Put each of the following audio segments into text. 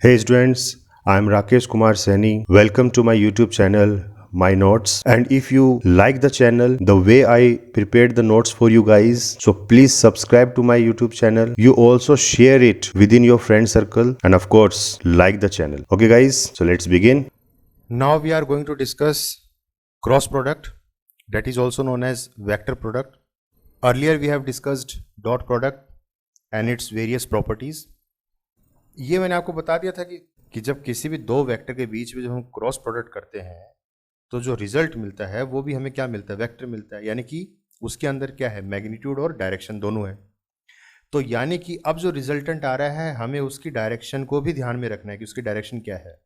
Hey students, I am Rakesh Kumar Saini. Welcome to my YouTube channel, My Notes. And if you like the channel, the way I prepared the notes for you guys, so please subscribe to my YouTube channel. You also share it within your friend circle and of course, like the channel. Okay guys, so let's begin. Now we are going to discuss cross product, that is also known as vector product. Earlier we have discussed dot product and its various properties. ये मैंने आपको बता दिया था कि जब किसी भी दो वेक्टर के बीच में जब हम क्रॉस प्रोडक्ट करते हैं तो जो रिजल्ट मिलता है वो भी हमें क्या मिलता है, वेक्टर मिलता है। यानी कि उसके अंदर क्या है, मैग्नीट्यूड और डायरेक्शन दोनों है। तो यानी कि अब जो रिजल्टेंट आ रहा है हमें उसकी डायरेक्शन को भी ध्यान में रखना है कि उसकी डायरेक्शन क्या है।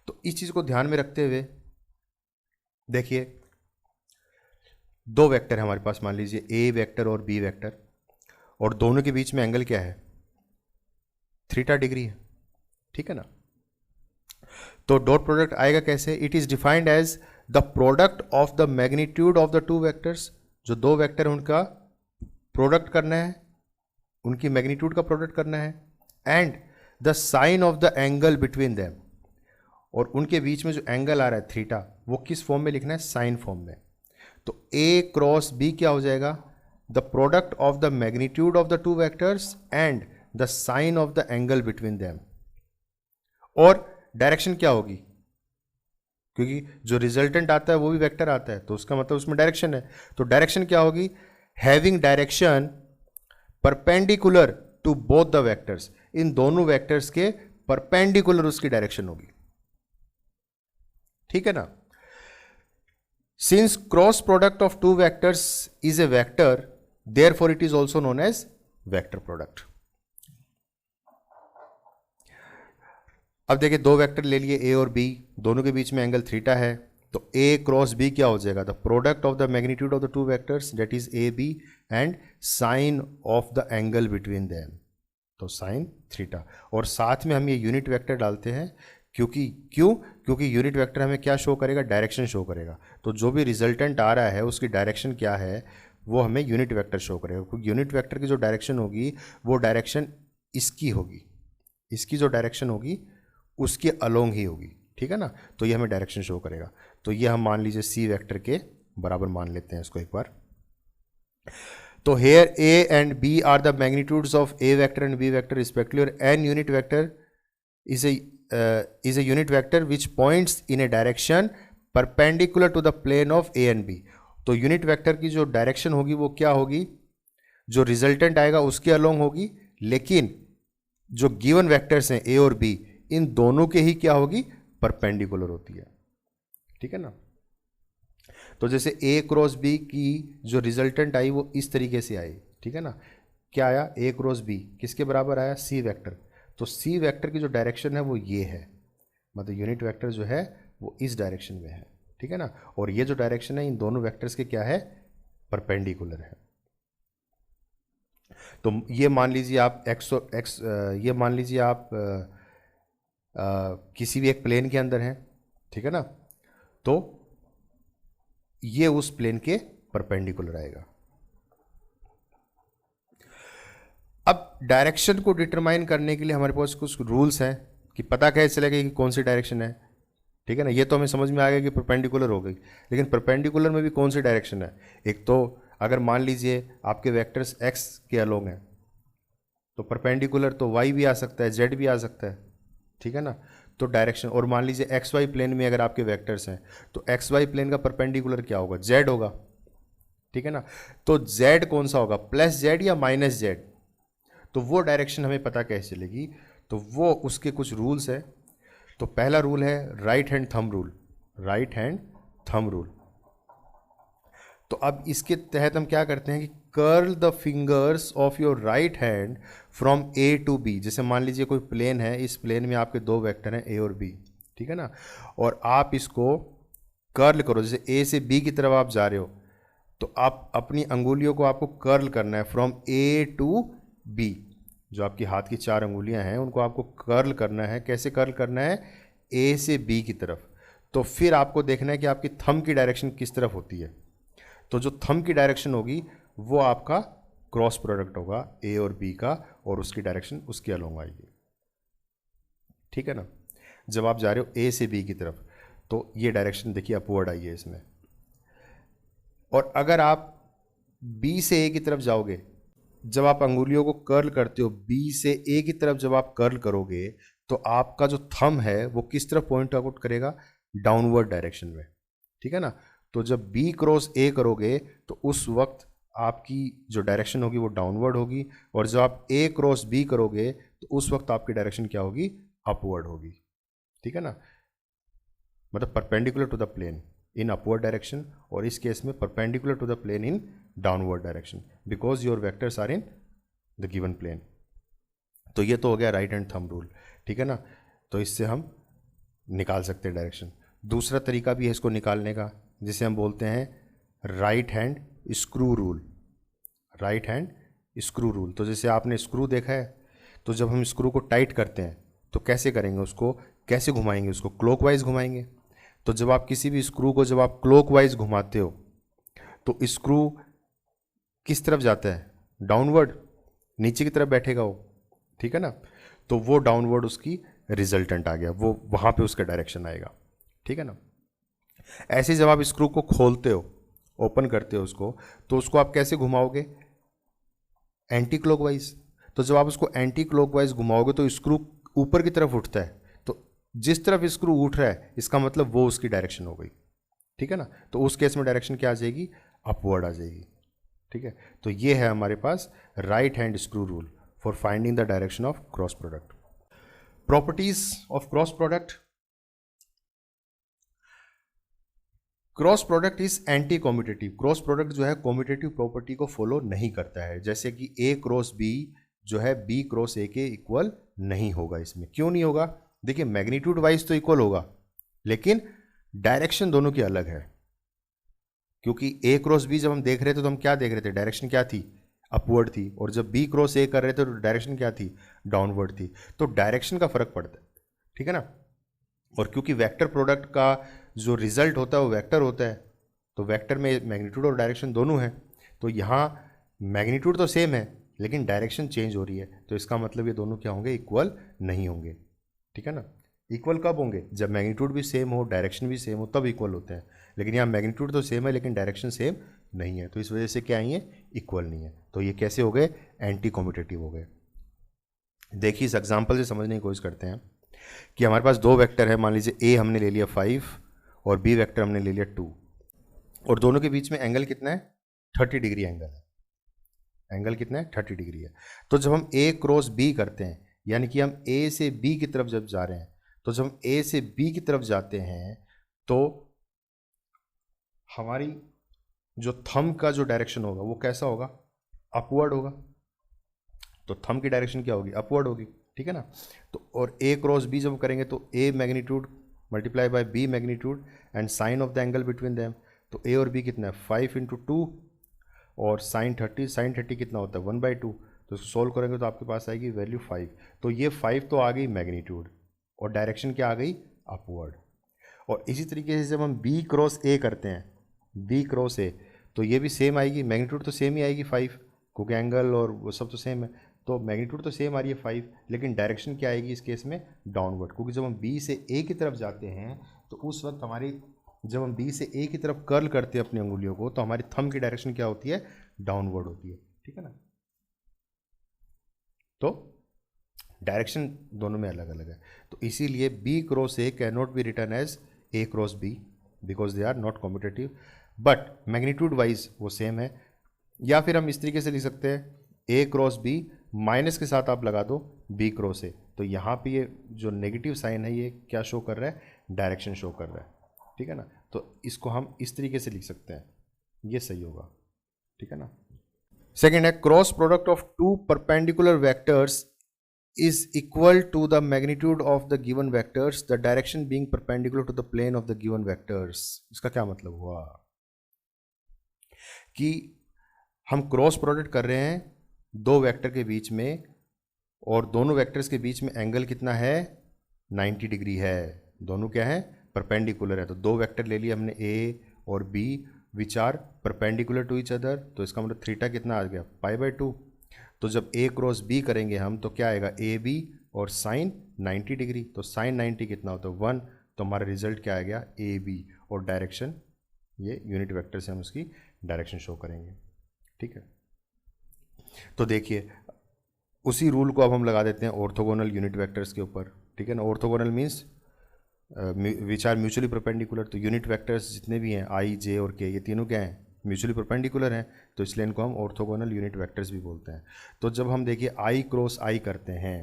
तो इस चीज को ध्यान में रखते हुए देखिए, दो वेक्टर है हमारे पास, मान लीजिए ए वेक्टर और बी वेक्टर, और दोनों के बीच में एंगल क्या है, थीटा डिग्री है। ठीक है ना। तो डॉट प्रोडक्ट आएगा कैसे, it is defined as the product of the magnitude of the two vectors. जो दो वेक्टर है उनका प्रोडक्ट करना है, उनकी मैग्नीट्यूड का प्रोडक्ट करना है, and the sine of the angle between them. और उनके बीच में जो एंगल आ रहा है थीटा, वो किस फॉर्म में लिखना है, साइन फॉर्म में। तो ए क्रॉस बी क्या हो जाएगा, the product of the magnitude of the two vectors and the sine of the angle between them. और डायरेक्शन क्या होगी, क्योंकि जो रिजल्टेंट आता है वो भी वेक्टर आता है, तो उसका मतलब उसमें डायरेक्शन है। तो डायरेक्शन क्या होगी, having direction perpendicular to both the vectors. इन दोनों वेक्टर्स के परपेंडिकुलर उसकी डायरेक्शन होगी। ठीक है ना। Since cross product of two vectors is a vector, therefore it is also known as vector product. अब देखिए, दो वेक्टर ले लिए ए और बी, दोनों के बीच में एंगल थीटा है। तो ए क्रॉस बी क्या हो जाएगा, the product of the magnitude of the two vectors that is A B and sine of the angle between them, तो साइन थीटा। और साथ में हम ये यूनिट वेक्टर डालते हैं क्योंकि यूनिट वेक्टर हमें क्या शो करेगा, डायरेक्शन शो करेगा। तो जो भी रिजल्टेंट आ रहा है उसकी डायरेक्शन क्या है वो हमें यूनिट वेक्टर शो करेगा, क्योंकि यूनिट वेक्टर की जो डायरेक्शन होगी वो डायरेक्शन इसकी होगी, इसकी जो डायरेक्शन होगी उसके अलोंग ही होगी। ठीक है ना। तो ये हमें डायरेक्शन शो करेगा। तो ये हम मान लीजिए सी वेक्टर के बराबर मान लेते हैं इसको एक बार। तो here a and b are the magnitudes of a vector and b vector respectively, और n unit vector is a unit vector which points in a direction perpendicular to the plane of a and b. तो unit vector की जो direction होगी वो क्या होगी, जो resultant आएगा उसके अलोंग होगी, लेकिन जो गिवन वेक्टर्स हैं ए और बी, इन दोनों के ही क्या होगी, परपेंडिकुलर होती है। ठीक है ना। तो जैसे ए क्रॉस बी की जो रिजल्टेंट आई वो इस तरीके से आई। ठीक है ना। क्या आया, ए क्रॉस बी किसके बराबर आया, सी वेक्टर। तो सी वेक्टर की जो डायरेक्शन है वो ये है, मतलब यूनिट वेक्टर जो है वो इस डायरेक्शन में है। ठीक है ना। और ये जो डायरेक्शन है इन दोनों वेक्टर्स के क्या है, परपेंडिकुलर है। तो ये मान लीजिए आप ये मान लीजिए आप किसी भी एक प्लेन के अंदर हैं। ठीक है ना। तो ये उस प्लेन के परपेंडिकुलर आएगा। अब डायरेक्शन को डिटरमाइन करने के लिए हमारे पास कुछ रूल्स हैं कि पता कैसे चलेगा कि कौन सी डायरेक्शन है। ठीक है ना। ये तो हमें समझ में आ गया कि परपेंडिकुलर हो गई, लेकिन परपेंडिकुलर में भी कौन सी डायरेक्शन है। एक तो अगर मान लीजिए आपके वेक्टर्स एक्स के अलोंग हैं तो परपेंडिकुलर तो वाई भी आ सकता है, जेड भी आ सकता है। ठीक है ना। तो डायरेक्शन, और मान लीजिए एक्स वाई प्लेन में अगर आपके वेक्टर्स हैं तो एक्स वाई प्लेन का परपेंडिकुलर क्या होगा, जेड होगा। ठीक है ना। तो जेड कौन सा होगा, प्लस जेड या माइनस जेड। तो वो डायरेक्शन हमें पता कैसे चलेगी, तो वो उसके कुछ रूल्स है। तो पहला रूल है right hand thumb rule, right hand thumb rule. तो अब इसके तहत हम क्या करते हैं कि curl the fingers of your right hand from A to B. जैसे मान लीजिए कोई प्लेन है, इस प्लेन में आपके दो वेक्टर हैं ए और बी। ठीक है ना। और आप इसको कर्ल करो, जैसे ए से बी की तरफ आप जा रहे हो तो आप अपनी अंगुलियों को आपको कर्ल करना है फ्रॉम ए टू बी। जो आपकी हाथ की चार अंगुलियां हैं उनको आपको कर्ल करना है। कैसे कर्ल करना है, ए से बी की तरफ। तो फिर आपको देखना है कि आपकी थंब की डायरेक्शन किस तरफ होती है। तो जो थंब की डायरेक्शन होगी वो आपका क्रॉस प्रोडक्ट होगा ए और बी का, और उसकी डायरेक्शन उसके अलोंग आएगी। ठीक है ना। जब आप जा रहे हो ए से बी की तरफ तो ये डायरेक्शन देखिए अपवर्ड आई है इसमें, और अगर आप बी से ए की तरफ जाओगे, जब आप अंगुलियों को कर्ल करते हो बी से ए की तरफ जब आप कर्ल करोगे तो आपका जो थंब है वो किस तरफ पॉइंट आउट करेगा, डाउनवर्ड डायरेक्शन में, ठीक है ना। तो जब बी क्रॉस ए करोगे तो उस वक्त आपकी जो डायरेक्शन होगी वो डाउनवर्ड होगी, और जब आप ए क्रॉस बी करोगे तो उस वक्त आपकी डायरेक्शन क्या होगी, अपवर्ड होगी, ठीक है ना। मतलब perpendicular to the plane in upward direction, और इस केस में perpendicular to the plane in downward direction, because your vectors are in the given plane. तो ये तो हो गया राइट हैंड थंब रूल, ठीक है ना। तो इससे हम निकाल सकते हैं डायरेक्शन। दूसरा तरीका भी है इसको निकालने का, जिसे हम बोलते हैं right hand screw rule. Right hand screw rule, तो जैसे आपने स्क्रू देखा है, तो जब हम स्क्रू को टाइट करते हैं तो कैसे करेंगे, उसको कैसे घुमाएंगे, उसको क्लॉकवाइज घुमाएंगे। तो जब आप किसी भी स्क्रू को जब आप क्लॉकवाइज घुमाते हो तो स्क्रू किस तरफ जाता है, डाउनवर्ड, नीचे की तरफ बैठेगा वो, ठीक है ना। तो वो डाउनवर्ड उसकी रिजल्टेंट आ गया, वो वहाँ पे उसका डायरेक्शन आएगा, ठीक है ना। ऐसे जब आप स्क्रू को खोलते हो, ओपन करते हो उसको, तो उसको आप कैसे घुमाओगे, एंटी क्लॉकवाइज। तो जब आप उसको एंटी क्लॉकवाइज घुमाओगे तो स्क्रू ऊपर की तरफ उठता है, तो जिस तरफ स्क्रू उठ रहा है इसका मतलब वो उसकी डायरेक्शन हो गई, ठीक है ना। तो उस केस में डायरेक्शन क्या आ जाएगी, अपवर्ड आ जाएगी, ठीक है। तो ये है हमारे पास right hand screw rule for finding the direction of cross product. Properties of cross product. Cross product is anti commutative. Cross product जो है कॉम्यूटेटिव प्रॉपर्टी को फॉलो नहीं करता है, जैसे कि ए क्रॉस बी जो है बी क्रॉस ए के इक्वल नहीं होगा। इसमें क्यों नहीं होगा, देखिए मैग्नीट्यूड वाइज तो इक्वल होगा लेकिन डायरेक्शन दोनों की अलग है, क्योंकि ए क्रॉस बी जब हम देख रहे थे तो हम क्या देख रहे थे, डायरेक्शन क्या थी, अपवर्ड थी, और जब बी क्रॉस ए कर रहे थे तो डायरेक्शन क्या थी, डाउनवर्ड थी। तो डायरेक्शन का फर्क पड़ता है, ठीक है ना। और क्योंकि वेक्टर प्रोडक्ट का जो रिजल्ट होता है वो वेक्टर होता है, तो वेक्टर में मैग्नीट्यूड और डायरेक्शन दोनों है, तो यहाँ मैग्नीट्यूड तो सेम है लेकिन डायरेक्शन चेंज हो रही है, तो इसका मतलब ये दोनों क्या होंगे, इक्वल नहीं होंगे, ठीक है ना। इक्वल कब होंगे, जब मैग्नीट्यूड भी सेम हो डायरेक्शन भी सेम हो तब इक्वल होते हैं, लेकिन यहाँ मैग्नीट्यूड तो सेम है लेकिन डायरेक्शन सेम नहीं है, तो इस वजह से क्या आई है, इक्वल नहीं है। तो ये कैसे हो गए, एंटी कॉम्यूटेटिव हो गए। देखिए इस एग्जाम्पल से समझने की कोशिश करते हैं कि हमारे पास दो वेक्टर है, मान लीजिए ए हमने ले लिया 5 और बी वेक्टर हमने ले लिया 2, और दोनों के बीच में एंगल कितना है, 30 डिग्री एंगल है। एंगल कितना है, 30 डिग्री है। तो जब हम ए क्रॉस बी करते हैं, यानी कि हम ए से बी की तरफ जब जा रहे हैं, तो जब हम ए से बी की तरफ जाते हैं तो हमारी जो थंब का जो डायरेक्शन होगा वो कैसा होगा, अपवर्ड होगा। तो थंब की डायरेक्शन क्या होगी, अपवर्ड होगी, ठीक है ना। तो और ए क्रॉस बी जब करेंगे तो a magnitude multiply by b magnitude and sine of the angle between them. तो ए और बी कितना है, 5 इंटू 2 और साइन 30 कितना होता है, 1/2। तो इसको सोल्व करेंगे तो आपके पास आएगी वैल्यू 5। तो ये 5 तो आ गई मैग्नीट्यूड और डायरेक्शन क्या आ गई, अपवर्ड। और इसी तरीके से जब हम बी क्रॉस ए करते हैं, बी क्रॉस ए, तो ये भी सेम आएगी, मैग्नीट्यूड तो सेम ही आएगी 5, क्योंकि एंगल और वो सब तो सेम है। तो मैग्नीट्यूड तो सेम आ रही है 5, लेकिन डायरेक्शन क्या आएगी इस केस में, डाउनवर्ड, क्योंकि जब हम बी से ए की तरफ जाते हैं तो उस वक्त हमारी, जब हम बी से ए की तरफ कर्ल करते हैं अपनी उंगलियों को, तो हमारी थंब की डायरेक्शन क्या होती है, डाउनवर्ड होती है, ठीक है ना। तो डायरेक्शन दोनों में अलग अलग है, तो इसीलिए B cross A can not be written as A cross B because they are not competitive, but magnitude wise वो सेम है। या फिर हम इस तरीके से लिख सकते हैं, ए क्रॉस बी माइनस के साथ आप लगा दो बी क्रॉस ए, तो यहाँ पे ये जो नेगेटिव साइन है ये क्या शो कर रहा है, डायरेक्शन शो कर रहा है, ठीक है ना। तो इसको हम इस तरीके से लिख सकते हैं, ये सही होगा, ठीक है ना। सेकेंड है, cross product of two perpendicular vectors is equal to the magnitude of the given vectors, the direction being perpendicular to the plane of the given vectors। इसका क्या मतलब हुआ कि हम क्रॉस प्रोडक्ट कर रहे हैं दो वेक्टर के बीच में, और दोनों वेक्टर्स के बीच में एंगल कितना है, 90 डिग्री है, दोनों क्या है, परपेंडिकुलर है। तो दो वेक्टर ले लिए हमने ए और B which are perpendicular to each other, तो इसका मतलब थीटा कितना आ गया, π/2। तो जब ए क्रॉस बी करेंगे हम तो क्या आएगा, ए बी और साइन 90 डिग्री, तो साइन 90 कितना होता है 1, तो हमारा रिजल्ट क्या आ गया ए बी, और डायरेक्शन ये यूनिट वेक्टर से हम उसकी डायरेक्शन शो करेंगे। ठीक है, तो देखिए उसी रूल को अब हम लगा देते हैं ऑर्थोगोनल यूनिट वेक्टर्स के ऊपर। ठीक है ना, orthogonal means which are mutually perpendicular. तो यूनिट वेक्टर्स जितने भी हैं आई जे और के, ये तीनों क्या हैं, म्यूचुअली परपेंडिकुलर हैं, तो इसलिए इनको हम ऑर्थोगोनल यूनिट वेक्टर्स भी बोलते हैं। तो जब हम देखिए आई क्रॉस आई करते हैं,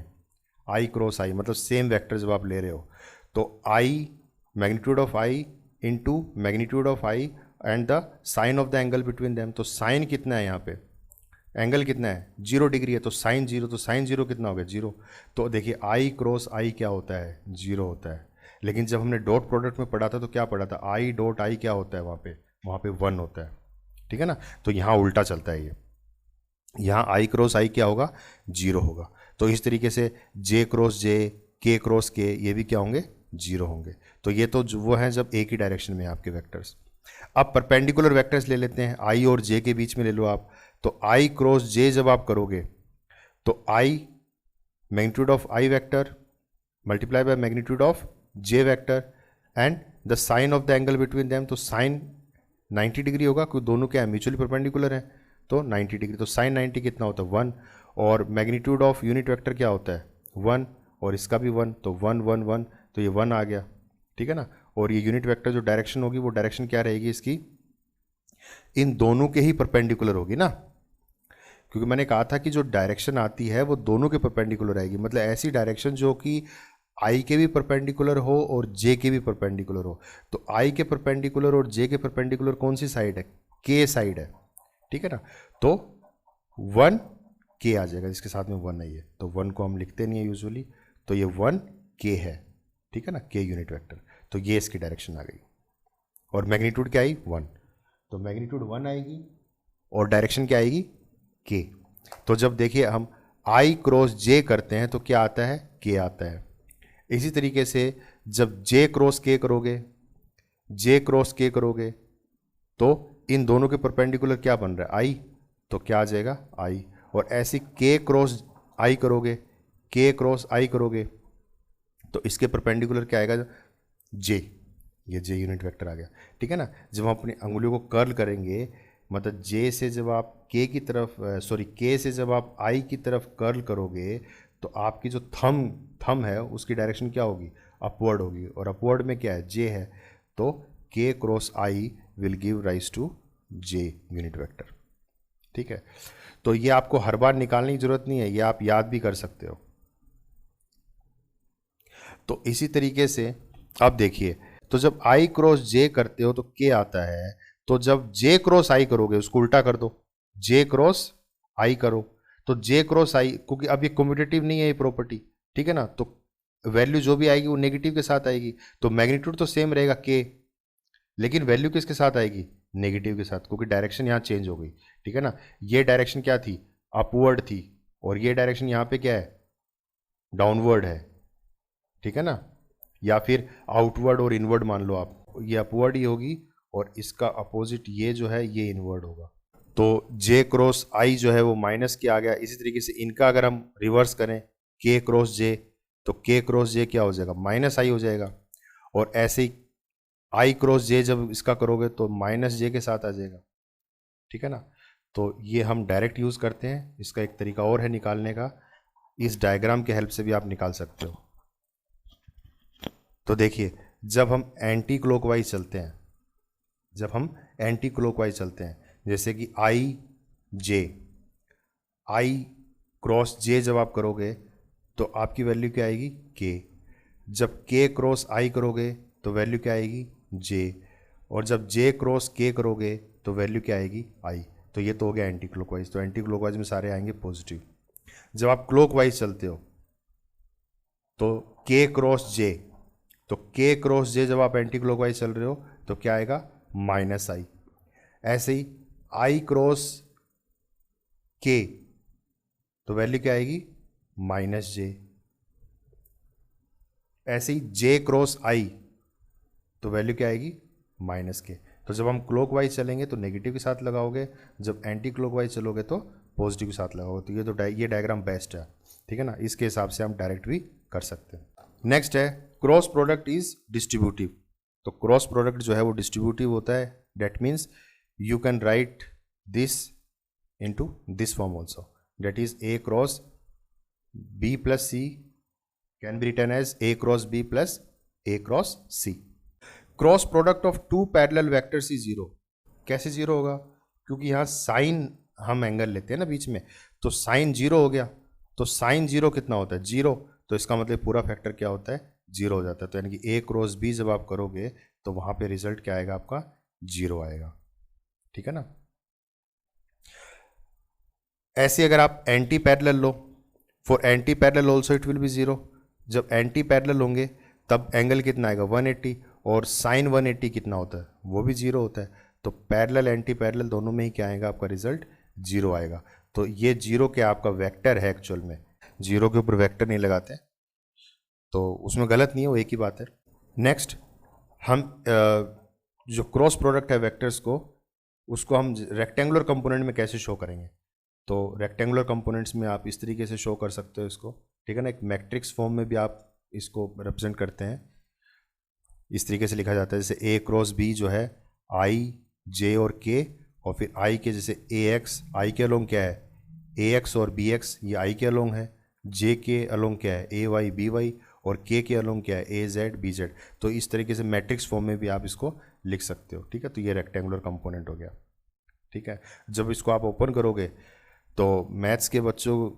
आई क्रॉस आई मतलब सेम वेक्टर जब आप ले रहे हो, तो i magnitude of i into magnitude of i and the sine of the angle between them. तो साइन कितना है यहाँ पे, एंगल कितना है 0 डिग्री है, तो साइन 0, तो साइन 0 कितना हो गया 0। तो देखिए आई क्रॉस आई क्या होता है 0 होता है, लेकिन जब हमने डॉट प्रोडक्ट में पढ़ा था तो क्या पढ़ा था, आई डॉट आई क्या होता है वहाँ पे 1 होता है। ठीक है ना, तो यहाँ उल्टा चलता है, ये यहाँ आई क्रॉस आई क्या होगा 0 होगा। तो इस तरीके से जे क्रॉस जे, के क्रॉस के, ये भी क्या होंगे 0 होंगे। तो ये तो वो हैं जब एक ही डायरेक्शन में आपके वेक्टर्स। अब परपेंडिकुलर वेक्टर्स ले लेते हैं, आई और जे के बीच में ले लो आप। तो आई क्रॉस जे जब आप करोगे तो i magnitude of i vector multiply by magnitude of j vector and the sine of the angle between them. तो साइन 90 डिग्री होगा क्योंकि दोनों क्या है म्यूचुअली परपेंडिकुलर है, तो 90 डिग्री। तो साइन 90 कितना होता है 1, और मैग्नीट्यूड ऑफ यूनिट वेक्टर क्या होता है 1, और इसका भी 1, तो 1 1 1, तो ये 1 आ गया। ठीक है ना, और ये यूनिट वेक्टर जो डायरेक्शन होगी वो डायरेक्शन क्या रहेगी इसकी, इन दोनों के ही परपेंडिकुलर होगी ना, क्योंकि मैंने कहा था कि जो डायरेक्शन आती है वो दोनों के परपेंडिकुलर आएगी, मतलब ऐसी डायरेक्शन जो कि आई के भी परपेंडिकुलर हो और जे के भी परपेंडिकुलर हो। तो आई के परपेंडिकुलर और जे के परपेंडिकुलर कौन सी साइड है, के साइड है। ठीक है ना, तो 1 के आ जाएगा जिसके साथ में 1 नहीं है, तो 1 को हम लिखते नहीं है यूजुअली, तो ये 1 के है। ठीक है ना, के यूनिट वेक्टर, तो ये इसकी डायरेक्शन आ गई, और मैग्नीट्यूड क्या आई 1, तो मैग्नीट्यूड 1 आएगी और डायरेक्शन क्या आएगी के। तो जब देखिए हम आई क्रॉस जे करते हैं तो क्या आता है के आता है। इसी तरीके से जब जे क्रॉस के करोगे, जे क्रॉस के करोगे, तो इन दोनों के परपेंडिकुलर क्या बन रहा है आई, तो क्या आ जाएगा आई। और ऐसी के क्रॉस आई करोगे, के क्रॉस आई करोगे, तो इसके परपेंडिकुलर क्या आएगा जे, ये जे यूनिट वेक्टर आ गया। ठीक है ना, जब हम अपनी अंगुलियों को कर्ल करेंगे, मतलब जे से जब आप के की तरफ के से जब आप आई की तरफ कर्ल करोगे, तो आपकी जो थम है उसकी डायरेक्शन क्या होगी अपवर्ड होगी, और अपवर्ड में क्या है जे है, तो K cross I will give rise to J unit vector. ठीक है, तो ये आपको हर बार निकालने की जरूरत नहीं है, ये आप याद भी कर सकते हो। तो इसी तरीके से अब देखिए, तो जब आई क्रॉस जे करते हो तो के आता है, तो जब जे क्रॉस आई करोगे उसको उल्टा कर दो, जे क्रॉस आई करो, तो जे क्रॉस आई, क्योंकि अब ये कम्यूटेटिव नहीं है ये प्रॉपर्टी। ठीक है ना, तो वैल्यू जो भी आएगी वो नेगेटिव के साथ आएगी, तो मैग्नीट्यूड तो सेम रहेगा के, लेकिन वैल्यू किसके साथ आएगी नेगेटिव के साथ, क्योंकि डायरेक्शन यहाँ चेंज हो गई। ठीक है ना, ये डायरेक्शन क्या थी अपवर्ड थी, और ये डायरेक्शन यहाँ पे क्या है डाउनवर्ड है। ठीक है ना, या फिर आउटवर्ड और इनवर्ड मान लो आप, ये अपवर्ड ही होगी और इसका अपोजिट ये जो है ये इनवर्ड होगा। तो जे क्रॉस आई जो है वो माइनस के आ गया। इसी तरीके से इनका अगर हम रिवर्स करें के क्रॉस जे, तो के क्रॉस जे क्या हो जाएगा माइनस आई हो जाएगा, और ऐसे ही आई क्रॉस जे जब इसका करोगे तो माइनस जे के साथ आ जाएगा। ठीक है ना, तो ये हम डायरेक्ट यूज़ करते हैं, इसका एक तरीका और है निकालने का, इस डायग्राम के हेल्प से भी आप निकाल सकते हो। तो देखिए जब हम एंटी क्लॉकवाइज चलते हैं, जब हम एंटी क्लॉकवाइज चलते हैं, जैसे कि आई जे, आई क्रॉस जे जब आप करोगे तो आपकी वैल्यू क्या आएगी के, जब के क्रॉस आई करोगे तो वैल्यू क्या आएगी जे, और जब जे क्रॉस के करोगे तो वैल्यू क्या आएगी आई। तो ये तो हो गया एंटी क्लॉकवाइज, तो एंटी क्लॉकवाइज में सारे आएंगे पॉजिटिव। जब आप क्लॉकवाइज चलते हो तो के क्रॉस जे, तो के क्रॉस जे जब आप एंटी क्लॉकवाइज चल रहे हो तो क्या आएगा माइनस आई। ऐसे ही आई क्रॉस के तो वैल्यू क्या आएगी माइनस जे। ऐसे ही जे क्रॉस आई तो वैल्यू क्या आएगी माइनस के। तो जब हम क्लॉकवाइज चलेंगे तो नेगेटिव के साथ लगाओगे, जब एंटी क्लॉकवाइज चलोगे तो पॉजिटिव के साथ लगाओगे। तो ये डायग्राम बेस्ट है, ठीक है ना, इसके हिसाब से हम डायरेक्ट भी कर सकते हैं। नेक्स्ट है क्रॉस प्रोडक्ट इज डिस्ट्रीब्यूटिव। तो क्रॉस प्रोडक्ट जो है वो डिस्ट्रीब्यूटिव होता है, that means you can write this into this form also, that is A cross B plus C can be written as A cross B plus A cross C. Cross product of two parallel vectors is zero. कैसे zero होगा? क्योंकि यहाँ sign हम angle लेते हैं ना बीच में, तो साइन जीरो हो गया। तो साइन जीरो कितना होता है? जीरो। तो इसका मतलब पूरा फैक्टर क्या होता है? जीरो हो जाता है। तो यानी कि ए क्रॉस बी जब आप करोगे तो वहां पे रिजल्ट क्या आएगा? आपका जीरो आएगा। ठीक है ना। ऐसे अगर आप anti parallel low, for anti parallel also it will be zero. जब एंटी पैरेलल होंगे तब एंगल कितना आएगा? 180, और साइन 180 कितना होता है? वो भी जीरो होता है। तो पैरेलल एंटी पैरेलल दोनों में ही क्या आएगा? आपका रिजल्ट जीरो आएगा। तो ये जीरो के आपका वेक्टर है। एक्चुअल में जीरो के ऊपर वेक्टर नहीं लगाते, तो उसमें गलत नहीं है, वो एक ही बात है। नेक्स्ट हम जो क्रॉस प्रोडक्ट है वेक्टर्स को, उसको हम रेक्टेंगुलर कंपोनेंट में कैसे शो करेंगे? तो रेक्टेंगुलर कंपोनेंट्स में आप इस तरीके से शो कर सकते हो इसको। ठीक है ना। एक मैट्रिक्स फॉर्म में भी आप इसको रिप्रेजेंट करते हैं। इस तरीके से लिखा जाता है जैसे ए क्रॉस बी जो है आई जे और के, और फिर आई के जैसे ए एक्स, आई के अलोंग क्या है? ए एक्स और बी एक्स, ये आई के अलोंग है। जे के अलोंग क्या है? ए वाई बी वाई, और के अलोंग क्या है? ए जेड बी जेड। तो इस तरीके से मैट्रिक्स फॉर्म में भी आप इसको लिख सकते हो। ठीक है। तो ये रेक्टेंगुलर कंपोनेंट हो गया। ठीक है। जब इसको आप ओपन करोगे तो मैथ्स के बच्चों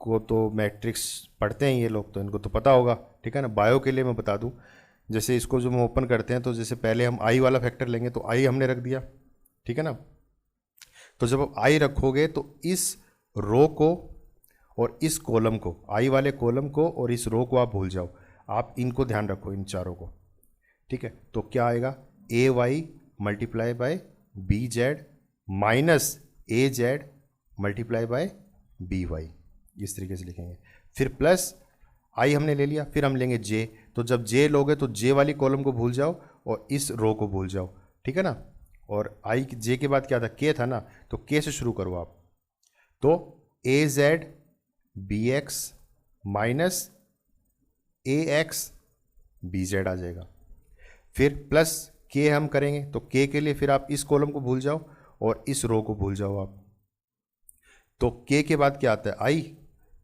को तो मैट्रिक्स पढ़ते हैं ये लोग, तो इनको तो पता होगा। ठीक है ना। बायो के लिए मैं बता दूं, जैसे इसको जो हम ओपन करते हैं तो जैसे पहले हम आई वाला फैक्टर लेंगे, तो आई हमने रख दिया। ठीक है ना। तो जब आप आई रखोगे तो इस रो को और इस कॉलम को, आई वाले कॉलम को और इस रो को आप भूल जाओ। आप इनको ध्यान रखो, इन चारों को। ठीक है। तो क्या आएगा? A y multiply by b z minus a z multiply by b y, इस तरीके से लिखेंगे। फिर प्लस आई हमने ले लिया, फिर हम लेंगे जे। तो जब जे लोगे तो जे वाली कॉलम को भूल जाओ और इस रो को भूल जाओ। ठीक है ना। और आई जे के बाद क्या था? के था ना, तो के से शुरू करो आप। तो ए जेड बी एक्स माइनस ए एक्स बी जेड आ जाएगा। फिर प्लस के हम करेंगे, तो के लिए फिर आप इस कॉलम को भूल जाओ और इस रो को भूल जाओ आप। तो के बाद क्या आता है? आई।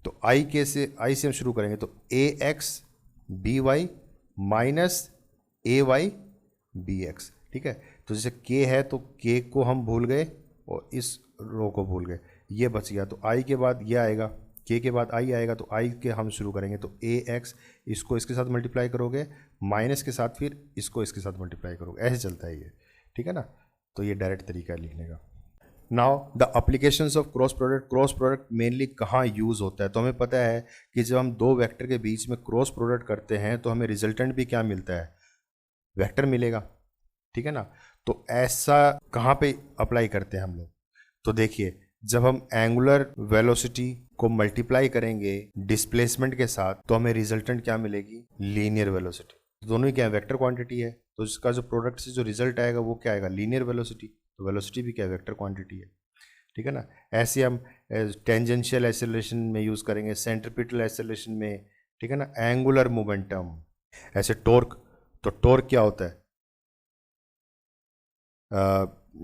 तो आई से हम शुरू करेंगे, तो ए एक्स बी वाई माइनस ए वाई बी एक्स। ठीक है। तो जैसे के है तो के को हम भूल गए और इस रो को भूल गए, ये बच गया। तो आई के बाद ये आएगा, के बाद आई आएगा, तो आई के हम शुरू करेंगे, तो ए एक्स इसको इसके साथ मल्टीप्लाई करोगे, माइनस के साथ फिर इसको इसके साथ मल्टीप्लाई करोगे, ऐसे चलता है ये। ठीक है ना। तो ये डायरेक्ट तरीका है लिखने का। Now the applications of cross product. Cross product mainly कहाँ यूज़ होता है? तो हमें पता है कि जब हम दो वेक्टर के बीच में क्रॉस प्रोडक्ट करते हैं तो हमें रिजल्टेंट भी क्या मिलता है? वेक्टर मिलेगा। ठीक है ना। तो ऐसा कहाँ पे अप्लाई करते हैं हम लोग? तो देखिए, जब हम एंगुलर वेलोसिटी को मल्टीप्लाई करेंगे डिस्प्लेसमेंट के साथ तो हमें रिजल्टेंट क्या मिलेगी? Linear velocity. दोनों ही क्या है? वेक्टर क्वांटिटी है। तो इसका जो प्रोडक्ट से जो रिजल्ट आएगा वो क्या आएगा? Linear velocity. तो वेलोसिटी भी क्या है? वेक्टर क्वांटिटी है। ठीक है ना। ऐसे हम टेंजेंशियल एक्सेलरेशन में यूज़ करेंगे, सेंट्रीपिटल एक्सेलरेशन में। ठीक है ना। एंगुलर मोमेंटम, ऐसे टॉर्क। तो टॉर्क क्या होता है?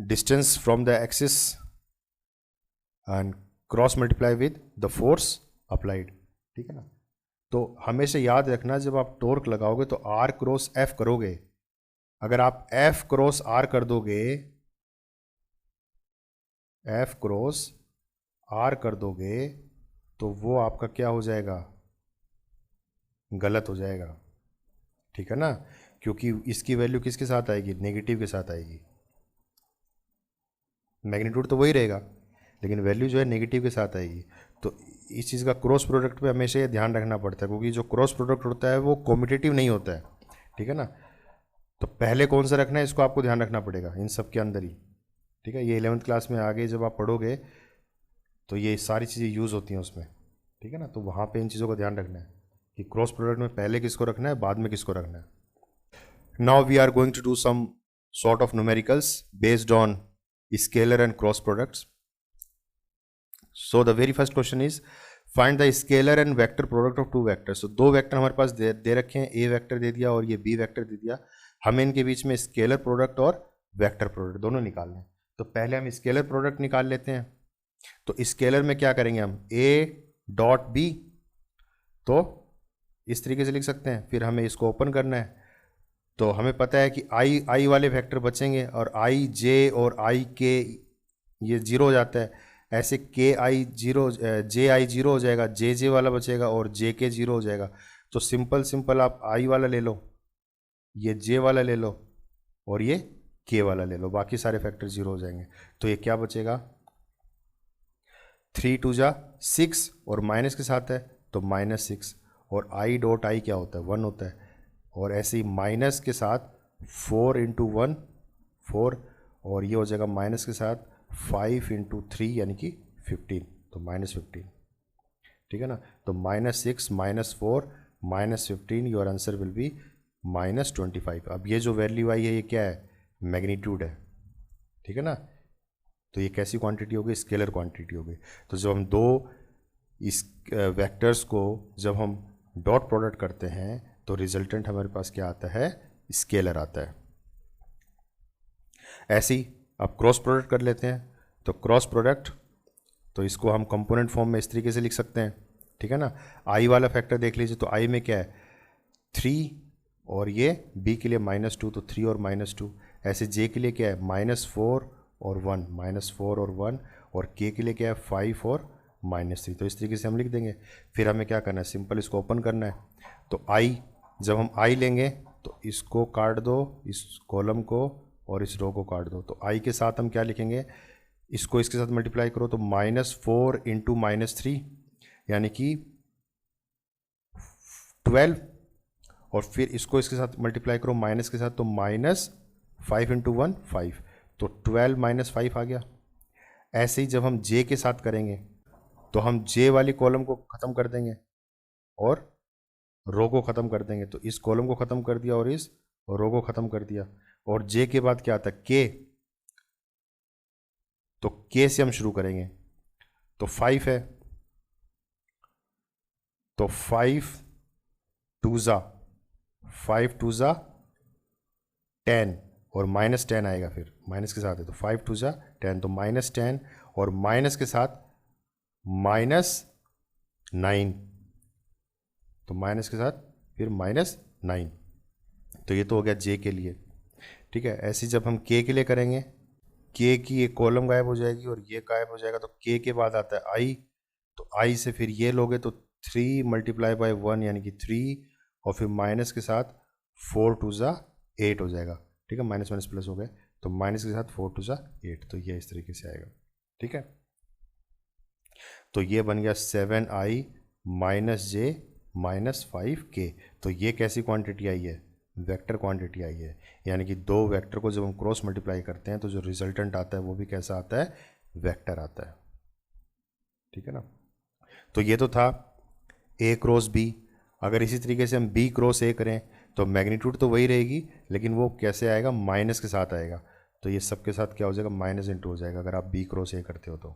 Distance from the axis and cross multiply with the force applied. ठीक है ना। तो हमेशा याद रखना, जब आप टॉर्क लगाओगे तो आर क्रॉस एफ करोगे। अगर आप एफ क्रॉस आर कर दोगे, एफ क्रॉस आर कर दोगे, तो वो आपका क्या हो जाएगा? गलत हो जाएगा। ठीक है ना। क्योंकि इसकी वैल्यू किसके साथ आएगी? नेगेटिव के साथ आएगी। मैग्नीट्यूड तो वही रहेगा लेकिन वैल्यू जो है नेगेटिव के साथ आएगी। तो इस चीज़ का क्रॉस प्रोडक्ट पे हमेशा ये ध्यान रखना पड़ता है, क्योंकि जो क्रॉस प्रोडक्ट होता है वो कॉम्पिटिटिव नहीं होता है। ठीक है ना। तो पहले कौन सा रखना है इसको आपको ध्यान रखना पड़ेगा इन सब के अंदर ही। ठीक है। ये 11th क्लास में आगे जब आप पढ़ोगे तो ये सारी चीज़ें यूज़ होती हैं उसमें। ठीक है ना। तो वहाँ पे इन चीज़ों का ध्यान रखना है कि क्रॉस प्रोडक्ट में पहले किसको रखना है, बाद में किसको रखना है। Now we are going to do some sort of numericals based on scalar and cross products. So the very first question is, find the scalar and vector product of two vectors. तो दो vector हमारे पास दे रखे हैं, ए vector दे दिया और ये B vector दे दिया, हमें इनके बीच में स्केलर प्रोडक्ट और वेक्टर प्रोडक्ट दोनों निकालने हैं। तो पहले हम स्केलर प्रोडक्ट निकाल लेते हैं। तो स्केलर में क्या करेंगे हम, ए डॉट बी, तो इस तरीके से लिख सकते हैं। फिर हमें इसको ओपन करना है, तो हमें पता है कि आई वाले वेक्टर बचेंगे और आई जे और आई के ये जीरो हो जाता है, ऐसे के आई जीरो, जे आई जीरो हो जाएगा, जे जे वाला बचेगा और जे के जीरो हो जाएगा। तो सिंपल आप आई वाला ले लो, ये जे वाला ले लो और ये के वाला ले लो, बाकी सारे फैक्टर जीरो हो जाएंगे। तो ये क्या बचेगा, 3 2 जा 6 और माइनस के साथ है तो -6, और आई डॉट आई क्या होता है, 1 होता है, और ऐसे ही माइनस के साथ 4 × 1 4, और ये हो जाएगा माइनस के साथ 5 × 3 यानी कि 15, तो -15, ठीक है ना। तो -6 -4 -15, योर आंसर विल बी -25। अब ये जो वैल्यू आई है ये क्या है, मैग्नीट्यूड है, ठीक है ना। तो ये कैसी क्वांटिटी होगी, स्केलर क्वांटिटी होगी। तो जब हम दो इस वेक्टर्स को जब हम डॉट प्रोडक्ट करते हैं तो रिजल्टेंट हमारे पास क्या आता है, स्केलर आता है। ऐसे ही अब क्रॉस प्रोडक्ट कर लेते हैं। तो क्रॉस प्रोडक्ट, तो इसको हम कंपोनेंट फॉर्म में इस तरीके से लिख सकते हैं, ठीक है ना। आई वाला फैक्टर देख लीजिए, तो आई में क्या है 3, और ये बी के लिए -2, तो 3 और -2। ऐसे जे के लिए क्या है -4 और 1, -4 और 1, और के के लिए क्या है 5 और -3। तो इस तरीके से हम लिख देंगे। फिर हमें क्या करना है, सिंपल इसको ओपन करना है। तो आई, जब हम आई लेंगे तो इसको काट दो, इस कॉलम को, और इस रो को काट दो। तो आई के साथ हम क्या लिखेंगे, इसको इसके साथ मल्टीप्लाई करो तो -4 × -3 यानी कि 12, और फिर इसको इसके साथ मल्टीप्लाई करो माइनस के साथ तो -5 × 1 5, तो 12 - 5 आ गया। ऐसे ही जब हम जे के साथ करेंगे तो हम जे वाली कॉलम को ख़त्म कर देंगे और रो को ख़त्म कर देंगे। तो इस कॉलम को ख़त्म कर दिया और इस रो को ख़त्म कर दिया। और जे के बाद क्या आता है, के, तो के से हम शुरू करेंगे। तो 5 है, तो 5 2 ज़ा 10, और -10 आएगा, फिर माइनस के साथ है तो 5 2 ज़ा 10, तो -10, और माइनस के साथ -9, तो माइनस के साथ फिर -9। तो ये तो हो गया जे के लिए, ठीक है। ऐसे जब हम के लिए करेंगे, के की ये कॉलम गायब हो जाएगी और ये गायब हो जाएगा। तो के के बाद आता है आई, तो आई से फिर ये लोगे तो 3 × 1 यानी कि 3, और फिर माइनस के साथ 4 2 ज़ा 8 हो जाएगा, ठीक है। माइनस माइनस प्लस हो गए, तो माइनस के साथ 4 2 ज़ा 8, तो ये इस तरीके से आएगा, ठीक है। तो ये बन गया 7i - j - 5k। तो ये कैसी क्वांटिटी आई है, वेक्टर क्वांटिटी आई है। यानी कि दो वेक्टर को जब हम क्रॉस मल्टीप्लाई करते हैं तो जो रिजल्टेंट आता है वो भी कैसा आता है, वेक्टर आता है, ठीक है ना। तो ये तो था a क्रॉस b। अगर इसी तरीके से हम b क्रॉस a करें तो मैग्नीट्यूड तो वही रहेगी, लेकिन वो कैसे आएगा, माइनस के साथ आएगा। तो ये सब के साथ क्या हो जाएगा, -* हो जाएगा अगर आप b क्रॉस a करते हो तो।